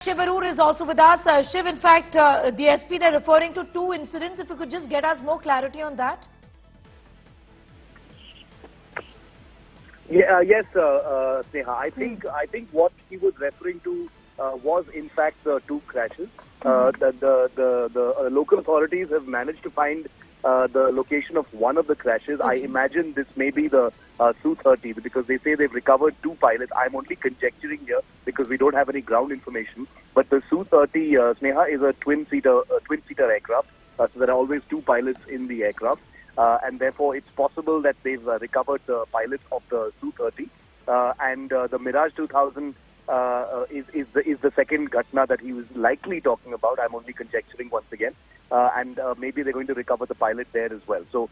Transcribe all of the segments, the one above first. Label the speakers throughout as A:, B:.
A: Shiv Arur is also with us. Shiv, in fact, the SP, they're referring to two incidents. If you could just get us more clarity on that.
B: Yeah, yes, Sneha. I think what he was referring to was in fact the two crashes. The local authorities have managed to find the location of one of the crashes. I imagine this may be the Su-30 because they say they've recovered two pilots. I'm only conjecturing here because we don't have any ground information. But the Su-30, Sneha, is a twin-seater aircraft. So there are always two pilots in the aircraft. And therefore, it's possible that they've recovered the pilot of the Su-30. And the Mirage 2000 is the second Ghatna that he was likely talking about. I'm only conjecturing once again. And maybe they're going to recover the pilot there as well. So,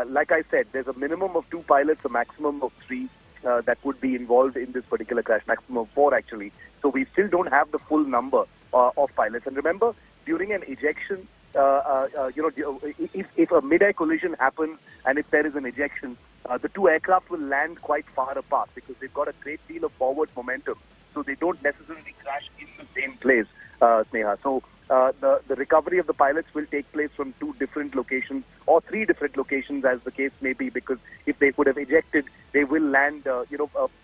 B: like I said, there's a minimum of two pilots, a maximum of three that would be involved in this particular crash, maximum of four actually. So we still don't have the full number of pilots. And remember, during an ejection, if a mid-air collision happens and if there is an ejection, the two aircraft will land quite far apart because they've got a great deal of forward momentum. So they don't necessarily crash in the same place, Sneha. So the recovery of the pilots will take place from two different locations or three different locations as the case may be, because if they would have ejected, they will land,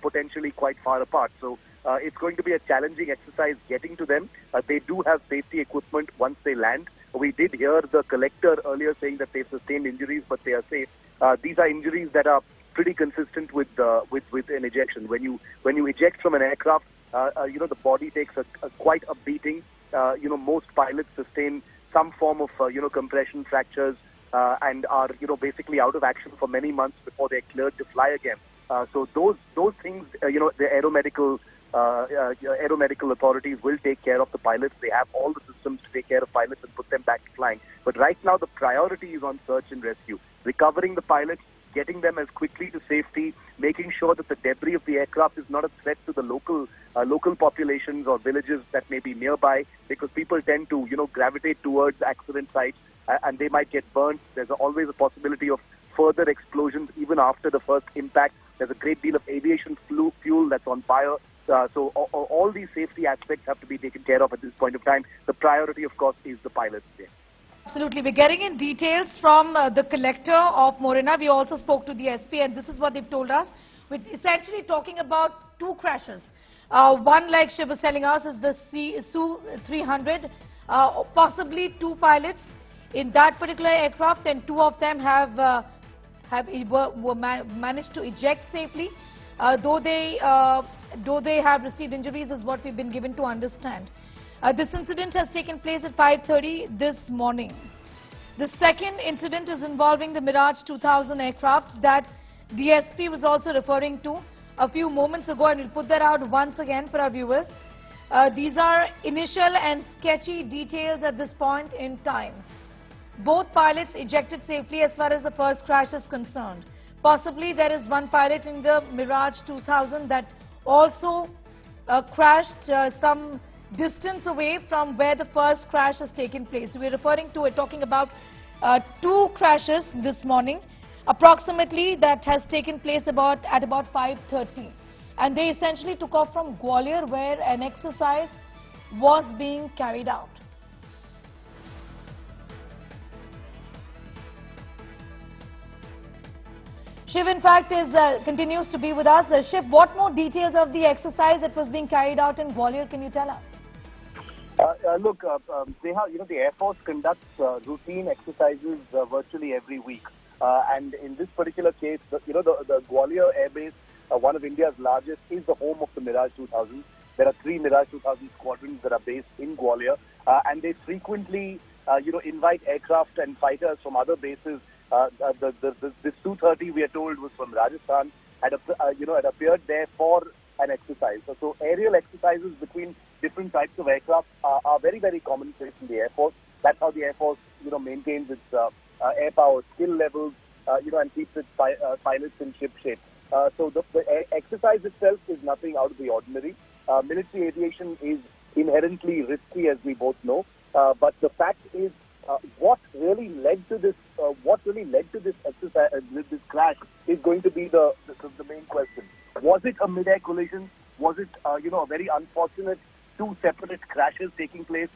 B: potentially quite far apart. So it's going to be a challenging exercise getting to them. They do have safety equipment once they land. We did hear the collector earlier saying that they've sustained injuries, but they are safe. These are injuries that are pretty consistent with an ejection. When you eject from an aircraft, the body takes quite a beating. Most pilots sustain some form of compression fractures and are basically out of action for many months before they're cleared to fly again. So those things, the aeromedical authorities will take care of the pilots. They have all the systems to take care of pilots and put them back to flying. But right now the priority is on search and rescue, recovering the pilots, getting them as quickly to safety, making sure that the debris of the aircraft is not a threat to the local populations or villages that may be nearby, because people tend to gravitate towards accident sites and they might get burnt. There's always a possibility of further explosions even after the first impact. There's a great deal of aviation fuel that's on fire. So all these safety aspects have to be taken care of at this point of time. The priority, of course, is the pilots there.
A: Absolutely. We're getting in details from the collector of Morena. We also spoke to the SP, and this is what they've told us. We're essentially talking about two crashes. One, like Shiv was telling us, is the Su-300, possibly two pilots in that particular aircraft, and two of them have managed to eject safely, though they have received injuries, is what we've been given to understand. This incident has taken place at 5:30 this morning. The second incident is involving the Mirage 2000 aircraft that the SP was also referring to a few moments ago, and we'll put that out once again for our viewers. These are initial and sketchy details at this point in time. Both pilots ejected safely as far as the first crash is concerned. Possibly there is one pilot in the Mirage 2000 that also crashed some distance away from where the first crash has taken place. We're referring to it, talking about two crashes this morning, approximately, that has taken place at about 5:30. And they essentially took off from Gwalior, where an exercise was being carried out. Shiv, in fact, continues to be with us. Shiv, what more details of the exercise that was being carried out in Gwalior can you tell us?
B: Look, Sneha, the Air Force conducts routine exercises virtually every week. And in this particular case, the Gwalior Air Base, one of India's largest, is the home of the Mirage 2000. There are three Mirage 2000 squadrons that are based in Gwalior. And they frequently, invite aircraft and fighters from other bases. This Su-30, we are told, was from Rajasthan, had appeared there for an exercise. So aerial exercises between different types of aircraft are very, very commonplace in the Air Force. That's how the Air Force, maintains its air power skill levels, and keeps its pilots in ship shape. So the exercise itself is nothing out of the ordinary. Military aviation is inherently risky, as we both know. But the fact is, what really led to this exercise, this crash, is going to be the main question. Was it a mid-air collision? Was it, a very unfortunate two separate crashes taking place,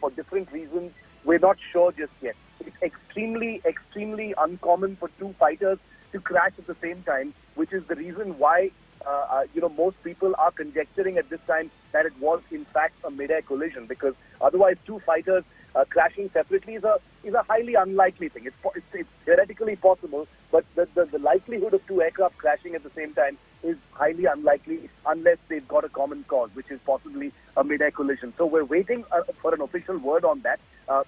B: for different reasons. We're not sure just yet. It's extremely uncommon for two fighters to crash at the same time, which is the reason why, most people are conjecturing at this time that it was in fact a mid-air collision, because otherwise two fighters crashing separately is a highly unlikely thing. It's theoretically possible, but the likelihood of two aircraft crashing at the same time is highly unlikely unless they've got a common cause, which is possibly a mid-air collision. So we're waiting for an official word on that.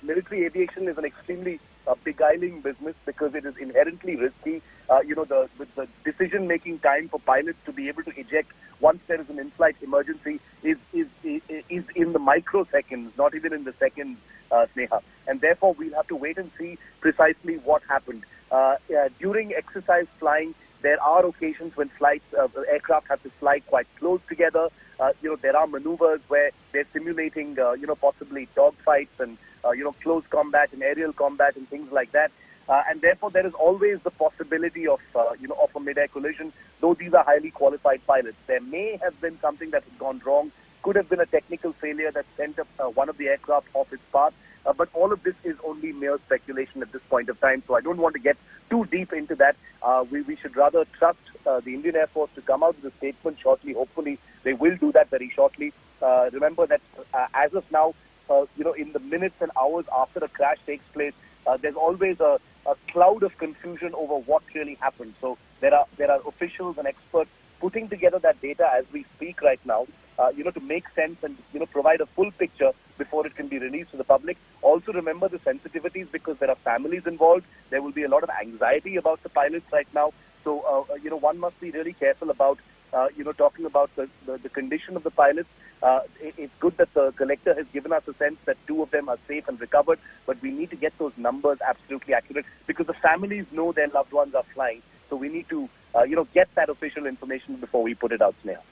B: Military aviation is an extremely beguiling business because it is inherently risky. The decision-making time for pilots to be able to eject once there is an in-flight emergency is in the microseconds, not even in the seconds, Sneha. And therefore, we'll have to wait and see precisely what happened. During exercise flying, there are occasions when aircraft have to fly quite close together. There are maneuvers where they're simulating, possibly dogfights and, close combat and aerial combat and things like that. And therefore, there is always the possibility of a mid-air collision, though these are highly qualified pilots. There may have been something that has gone wrong, could have been a technical failure that sent one of the aircraft off its path. But all of this is only mere speculation at this point of time, so I don't want to get too deep into that. We should rather trust the Indian Air Force to come out with a statement shortly. Hopefully, they will do that very shortly. Remember that as of now, in the minutes and hours after a crash takes place, there's always a cloud of confusion over what really happened. So there are officials and experts putting together that data as we speak right now, to make sense and provide a full picture before it can be released to the public. Also remember the sensitivities, because there are families involved. There will be a lot of anxiety about the pilots right now. So one must be really careful about talking about the condition of the pilots. It's good that the collector has given us a sense that two of them are safe and recovered, but we need to get those numbers absolutely accurate, because the families know their loved ones are flying. So we need to get that official information before we put it out, Sneha.